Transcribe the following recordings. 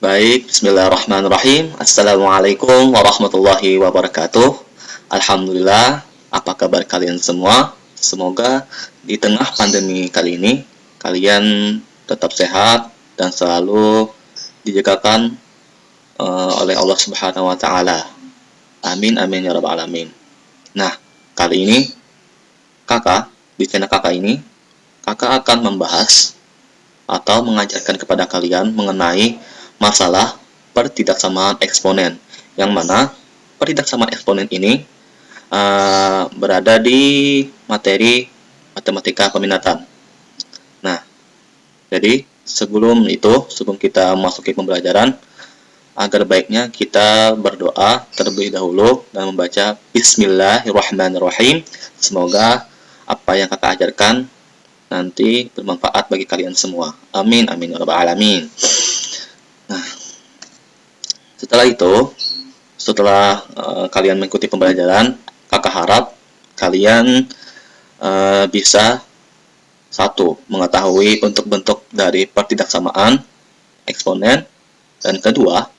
Baik, bismillahirrahmanirrahim. Assalamualaikum warahmatullahi wabarakatuh. Alhamdulillah, apa kabar kalian semua? Semoga di tengah pandemi kali ini, kalian tetap sehat dan selalu dijagakan oleh Allah Subhanahu wa Ta'ala. Amin, amin, ya Rabbal 'Alamin. Nah, kali ini, di channel kakak ini, kakak akan membahas atau mengajarkan kepada kalian mengenai masalah pertidaksamaan eksponen, yang mana pertidaksamaan eksponen ini berada di materi matematika peminatan. Nah, jadi sebelum kita memasuki pembelajaran, agar baiknya kita berdoa terlebih dahulu dan membaca Bismillahirrahmanirrahim. Semoga apa yang kakak ajarkan nanti bermanfaat bagi kalian semua. Amin, amin, ya Rabbal 'Alamin. Nah, setelah kalian mengikuti pembelajaran, kakak harap kalian bisa mengetahui bentuk-bentuk dari pertidaksamaan eksponen, dan kedua,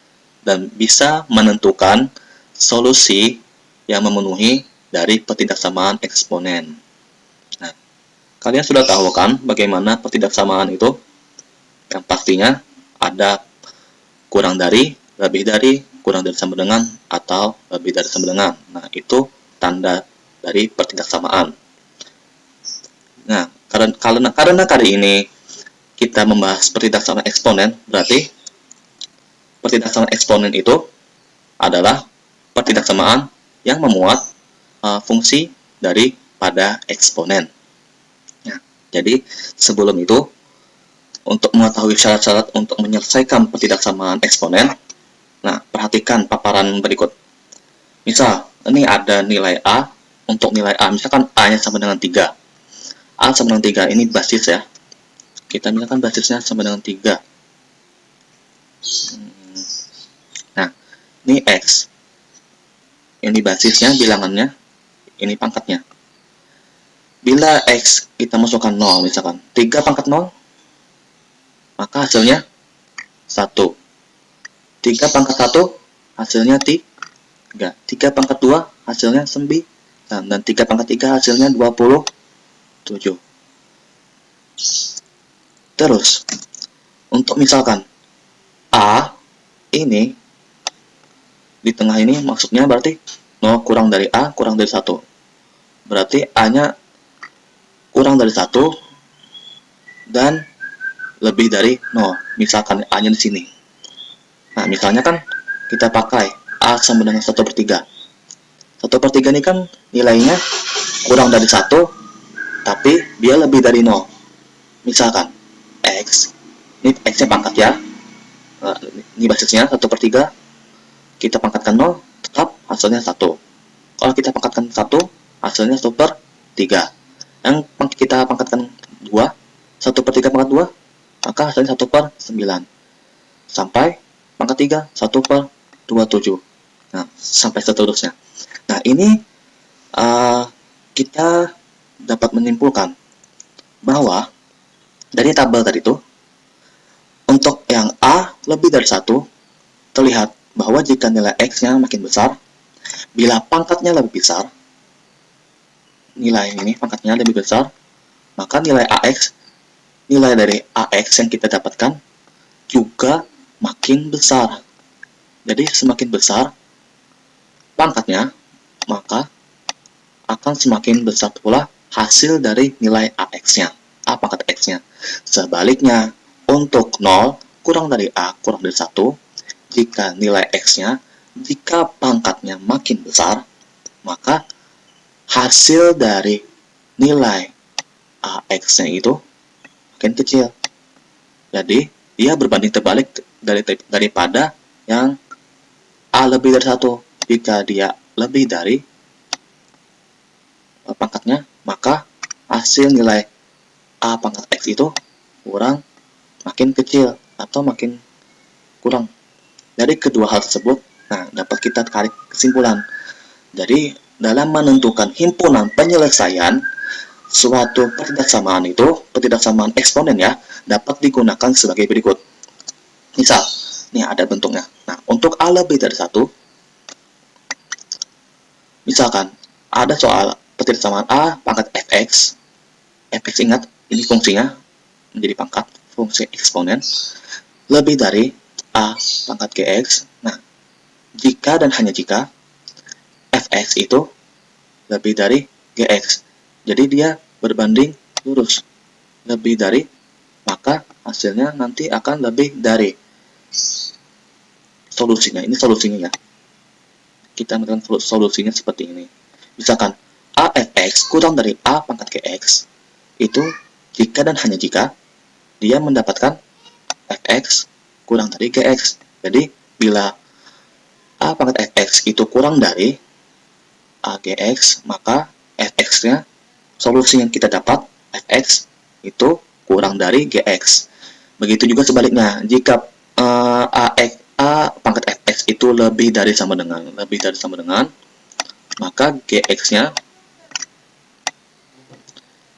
dan bisa menentukan solusi yang memenuhi dari pertidaksamaan eksponen. Nah, kalian sudah tahu kan bagaimana pertidaksamaan itu? Yang pastinya ada kurang dari, lebih dari, kurang dari sama dengan, atau lebih dari sama dengan. Nah, itu tanda dari pertidaksamaan. Nah, karena kali ini kita membahas pertidaksamaan eksponen, berarti pertidaksamaan eksponen itu adalah pertidaksamaan yang memuat fungsi daripada eksponen. Nah, jadi sebelum itu, untuk mengetahui syarat-syarat untuk menyelesaikan pertidaksamaan eksponen, nah, perhatikan paparan berikut. Misal, ini ada nilai A. Untuk nilai A, misalkan A-nya sama dengan 3. A sama dengan 3, ini basis ya. Kita misalkan basisnya sama dengan 3. Nah, ini X. Ini basisnya, bilangannya. Ini pangkatnya. Bila X kita masukkan 0, misalkan 3 pangkat 0, maka hasilnya 1. 3 pangkat 1 hasilnya 3. 3 pangkat 2 hasilnya 9. Dan 3 pangkat 3 hasilnya 27. Terus, untuk misalkan A ini di tengah ini, maksudnya berarti 0 kurang dari A kurang dari 1. Berarti A-nya kurang dari 1 dan lebih dari 0. Misalkan A-nya di sini. Nah, misalnya kan kita pakai A sama dengan 1/3. 1/3 ini kan nilainya kurang dari 1, tapi dia lebih dari 0. Misalkan X, ini X-nya pangkat ya. Nah, ini basisnya 1/3. Kita pangkatkan 0, tetap hasilnya 1. Kalau kita pangkatkan 1, hasilnya 1/3. Yang kita pangkatkan 2, 1/3 pangkat 2, maka hasilnya 1/9. Sampai pangkat 3, 1/27. Nah, sampai seterusnya. Nah, ini kita dapat menyimpulkan bahwa dari tabel tadi itu, untuk yang A lebih dari 1, terlihat bahwa jika nilai X-nya makin besar, bila pangkatnya lebih besar, nilai ini pangkatnya lebih besar, maka nilai dari AX yang kita dapatkan juga makin besar. Jadi semakin besar pangkatnya, maka akan semakin besar pula hasil dari nilai AX-nya, A pangkat X-nya. Sebaliknya, untuk 0 kurang dari A kurang dari 1, jika nilai X-nya, jika pangkatnya makin besar, maka hasil dari nilai AX-nya itu makin kecil. Jadi, dia berbanding terbalik daripada yang A lebih dari 1. Jika dia lebih dari pangkatnya, maka hasil nilai A pangkat X itu makin kecil atau makin kurang. Dari kedua hal tersebut, nah, dapat kita tarik kesimpulan. Jadi, dalam menentukan himpunan penyelesaian suatu pertidaksamaan itu, pertidaksamaan eksponen ya, dapat digunakan sebagai berikut. Misal, Nih ada bentuknya. Nah, untuk A lebih dari 1, misalkan ada soal persamaan A pangkat fx. Fx ingat, ini fungsinya menjadi pangkat fungsi eksponen lebih dari A pangkat gx. Nah, jika dan hanya jika fx itu lebih dari gx, jadi dia berbanding lurus lebih dari, maka hasilnya nanti akan lebih dari solusinya. Ini solusinya ya. Kita melakukan solusinya seperti ini. Misalkan A fx kurang dari A pangkat gx, itu jika dan hanya jika dia mendapatkan fx kurang dari gx. Jadi bila A pangkat fx itu kurang dari agx, maka fx-nya, solusi yang kita dapat fx itu kurang dari gx. Begitu juga sebaliknya, jika A pangkat fx itu lebih dari sama dengan, maka gx-nya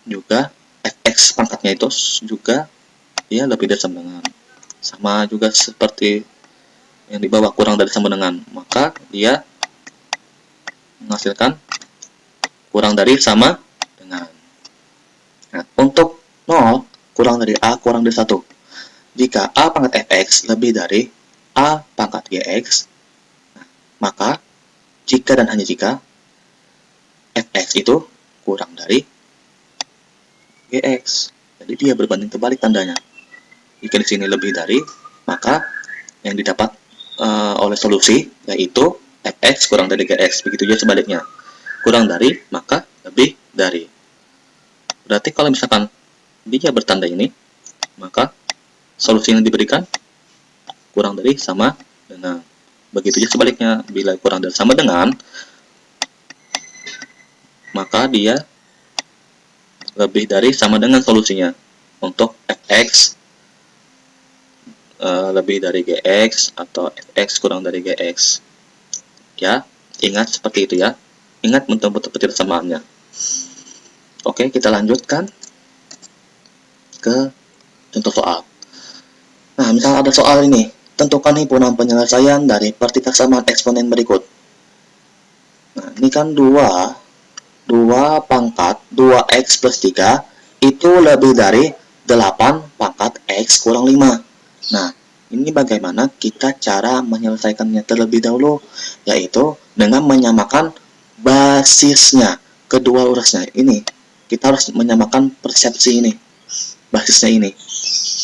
juga, fx pangkatnya itu juga dia lebih dari sama dengan. Sama juga seperti yang di bawah, kurang dari sama dengan, maka dia menghasilkan kurang dari sama dengan. Nah, untuk 0 kurang dari A kurang dari 1. Jika A pangkat fx lebih dari A pangkat gx, maka jika dan hanya jika fx itu kurang dari gx. Jadi dia berbanding terbalik tandanya. Jika di sini lebih dari, maka yang didapat oleh solusi yaitu fx kurang dari gx. Begitu juga sebaliknya. Kurang dari, maka lebih dari. Berarti kalau misalkan dia bertanda ini, maka solusi yang diberikan kurang dari sama dengan. Begitu juga sebaliknya, bila kurang dari sama dengan, maka dia lebih dari sama dengan solusinya. Untuk fx lebih dari gx atau fx kurang dari gx. Ya, ingat seperti itu ya. Ingat betul-betul persamaannya. Oke, kita lanjutkan ke contoh soal. Nah, misalnya ada soal ini. Tentukan himpunan penyelesaian dari pertiksamaan eksponen berikut. Nah, ini kan 2 pangkat 2x plus 3 itu lebih dari 8 pangkat x kurang 5. Nah, ini bagaimana kita cara menyelesaikannya terlebih dahulu, yaitu dengan menyamakan basisnya, kedua urusnya. Ini kita harus menyamakan persepsi ini, basisnya ini,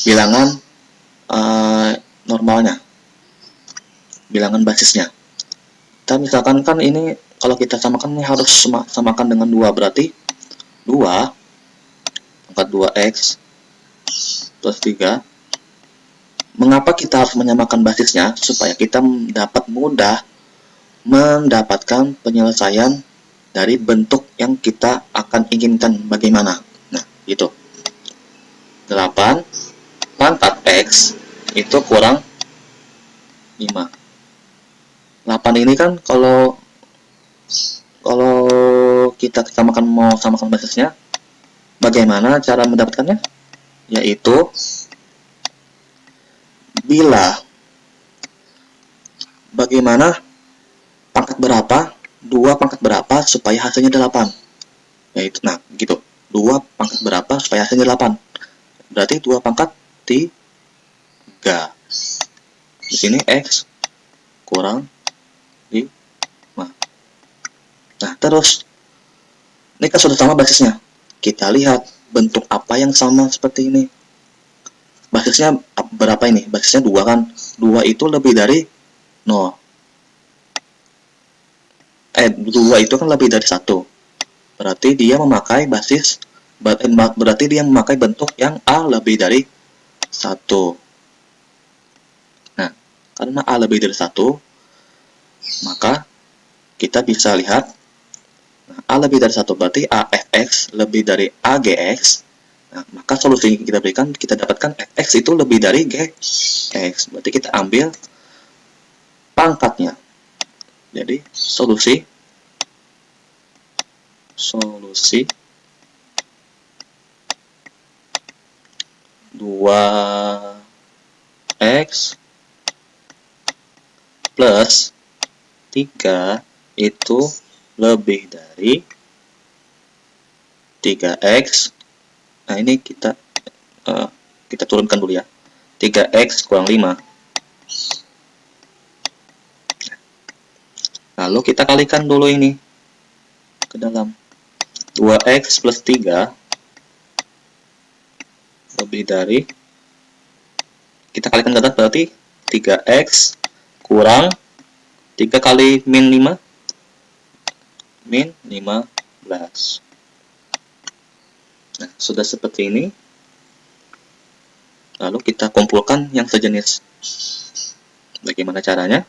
bilangan normalnya, bilangan basisnya. Kita misalkan kan ini kalau kita samakan ini harus samakan dengan 2, berarti 2 pangkat 2x plus 3. Mengapa kita harus menyamakan basisnya? Supaya kita dapat mudah mendapatkan penyelesaian dari bentuk yang kita akan inginkan bagaimana. Nah, gitu. 8 pangkat x itu kurang 5. 8 ini kan kalau kita mau samakan basisnya, bagaimana cara mendapatkannya? Yaitu bagaimana pangkat berapa, 2 pangkat berapa supaya hasilnya 8. Yaitu, nah, gitu. 2 pangkat berapa supaya hasilnya 8. Berarti 2 pangkat 3. Di sini x kurang 5. Nah, terus ini kan sudah sama basisnya. Kita lihat bentuk apa yang sama seperti ini. Basisnya berapa ini? Basisnya 2 kan. 2 itu lebih dari 0. 2 itu kan lebih dari 1. Berarti dia memakai berarti dia memakai bentuk yang A lebih dari 1. Nah, karena A lebih dari 1, maka kita bisa lihat A lebih dari 1 berarti AFX lebih dari AGX. Nah, maka solusi yang kita berikan, kita dapatkan fx itu lebih dari gx. Berarti kita ambil pangkatnya. Jadi solusi 2x plus 3 itu lebih dari 3x. Nah, ini kita turunkan dulu ya. 3x kurang 5. Lalu kita kalikan dulu ini ke dalam. 2x plus 3 lebih dari, kita kalikan ke atas berarti 3x kurang 3 kali min 5, min 15. Nah, sudah seperti ini. Lalu kita kumpulkan yang sejenis. Bagaimana caranya?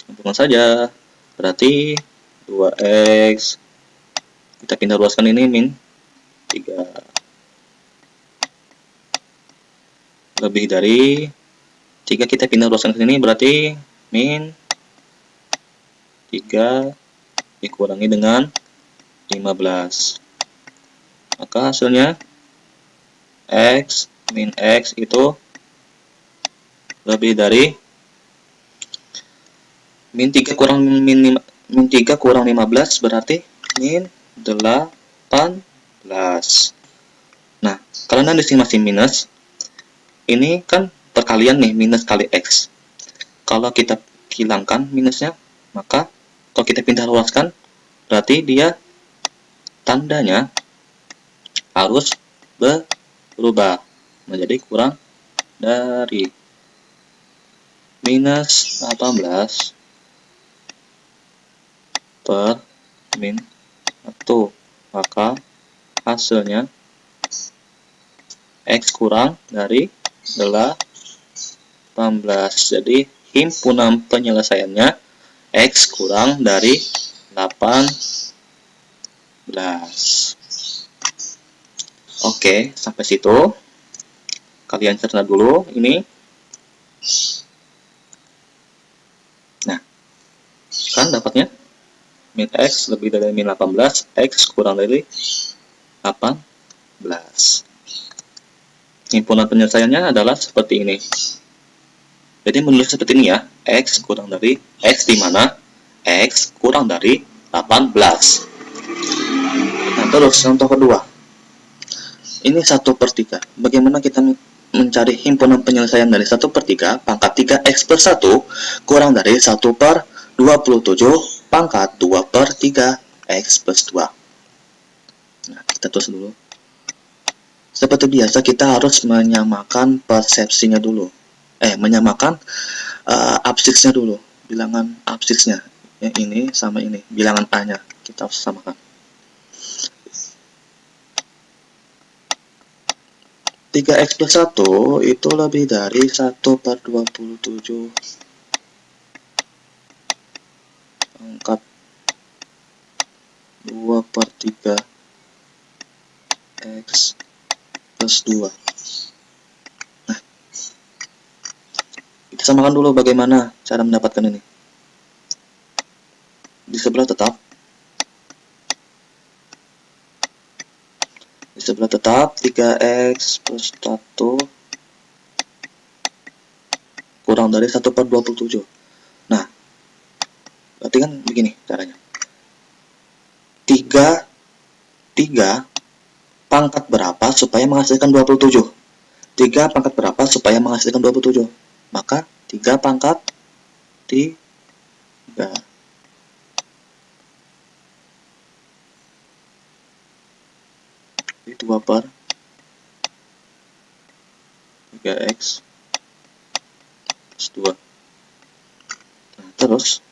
Kumpulkan saja. Berarti 2x, kita pindah luaskan ini, min 3 lebih dari 3, kita pindah luaskan ke sini, berarti min 3 dikurangi dengan 15. Maka hasilnya x min x itu lebih dari min 3 kurang min 3 kurang 15 berarti min 18. Nah, karena di sini masih minus, ini kan perkalian nih, minus kali x. Kalau kita hilangkan minusnya, maka kalau kita pindah luaskan, berarti dia tandanya harus berubah menjadi kurang dari. Minus 18 per min 1. Maka hasilnya x kurang dari 18. Jadi himpunan penyelesaiannya x kurang dari 18. Oke, sampai situ. Kalian cerna dulu ini. Nah, kan dapatnya min x lebih dari min 18, x kurang dari 18. Himpunan penyelesaiannya adalah seperti ini. Jadi menulis seperti ini ya, x kurang dari x di mana x kurang dari 18. Nah, terus contoh kedua. Ini 1/3. Bagaimana kita mencari himpunan penyelesaian dari 1/3 pangkat 3x per 1 kurang dari 1/27 pangkat 2/3 x plus 2. Nah, kita tulis dulu. Seperti biasa, kita harus menyamakan persepsinya dulu. Menyamakan absisnya dulu. Bilangan absisnya. Yang ini sama ini. Bilangan A-nya. Kita harus samakan. 3x plus 1 itu lebih dari 1/27 pangkat 2/3 x plus 2. Nah, kita samakan dulu bagaimana cara mendapatkan ini. Di sebelah tetap 3x plus 1 kurang dari 1/27. Nah, berarti kan begini caranya. 3 pangkat berapa supaya menghasilkan 27? 3 pangkat berapa supaya menghasilkan 27? Maka 3 pangkat 3. 2/3x plus 2. Nah, terus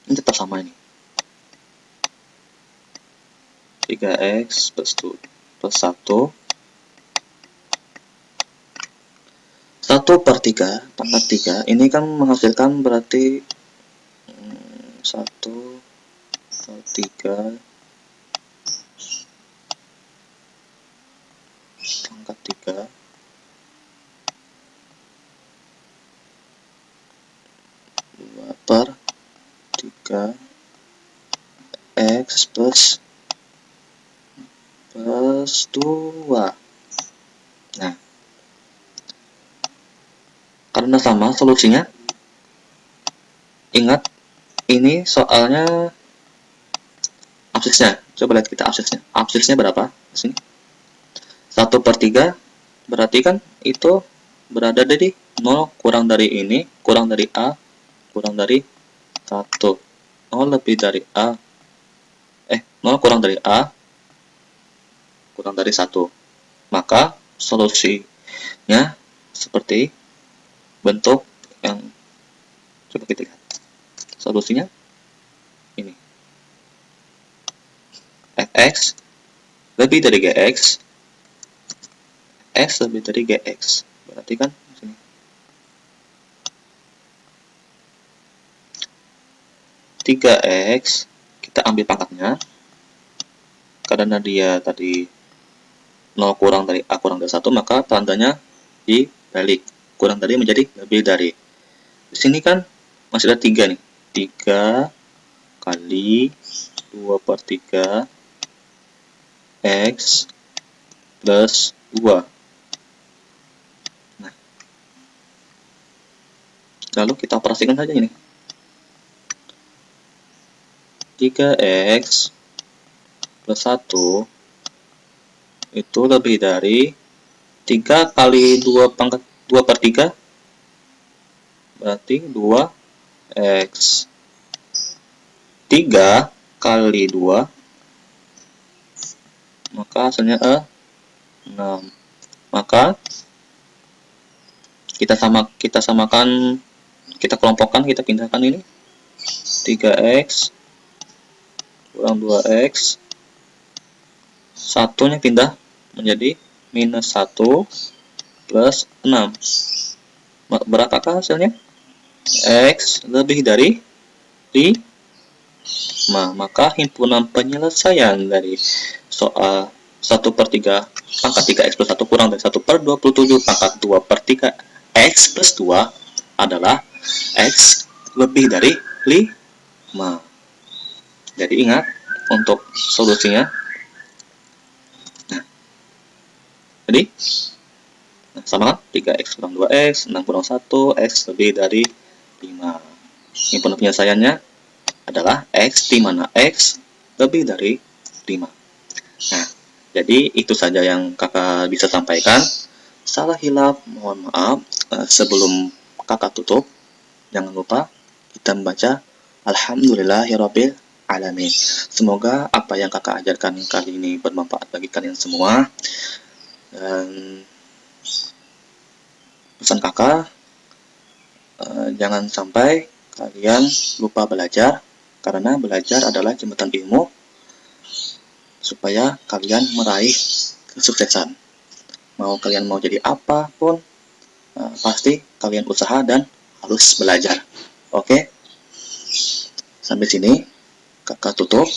ini tetap sama ini. 3x plus 2 plus 1. 1/3 pangkat 3 ini kan menghasilkan berarti 1/3 pangkat 3 2/3 x plus 2. Nah, Karena sama solusinya, ingat ini soalnya absisnya. Coba lihat kita absisnya. Absisnya berapa? Di sini 1/3, berarti kan itu berada di 0 kurang dari ini, kurang dari A, kurang dari 1. 0 lebih dari A, 0 kurang dari A, kurang dari 1. Maka solusinya seperti bentuk yang coba kita lihat. Solusinya ini. Fx lebih dari Gx, x lebih dari Gx. Berarti kan sini. Tiga X kita ambil pangkatnya. Karena dia tadi 0 kurang dari A kurang dari 1, maka tandanya dibalik. Kurang dari menjadi lebih dari. Di sini kan masih ada 3 nih. 3 kali 2/3 X plus 2. Nah, lalu kita operasikan saja ini. 3X plus 1 itu lebih dari 3 kali 2/3, berarti 2X. 3 kali 2, maka hasilnya 6. Maka kita samakan, kita kelompokkan, kita pindahkan ini. 3X kurang 2X, satunya pindah menjadi minus 1 plus 6. Berapakah hasilnya? X lebih dari 5. Maka himpunan penyelesaian dari soal 1/3 pangkat 3X plus 1 kurang dari 1/27 pangkat 2/3 X plus 2 adalah X lebih dari 5. Jadi ingat untuk solusinya. Jadi sama kan? 3X kurang 2X, 6 kurang 1, X lebih dari 5. Himpunan penyelesaiannya adalah X, di mana X lebih dari 5. Nah, jadi itu saja yang kakak bisa sampaikan. Salah hilaf, mohon maaf. Sebelum kakak tutup, jangan lupa kita membaca Alhamdulillahirabbil alamin. Semoga apa yang kakak ajarkan kali ini bermanfaat bagi kalian semua. Dan pesan kakak, jangan sampai kalian lupa belajar, karena belajar adalah jembatan ilmu supaya kalian meraih kesuksesan. Kalian mau jadi apapun, pasti kalian usaha dan harus belajar. Oke? Sampai sini kakak tutup.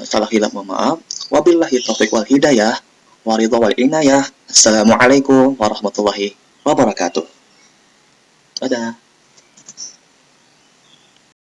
Salah hilaf mohon maaf. Wabillahi taufiq wal hidayah. Waridha wal inayah. Assalamualaikum warahmatullahi wabarakatuh. Dadah.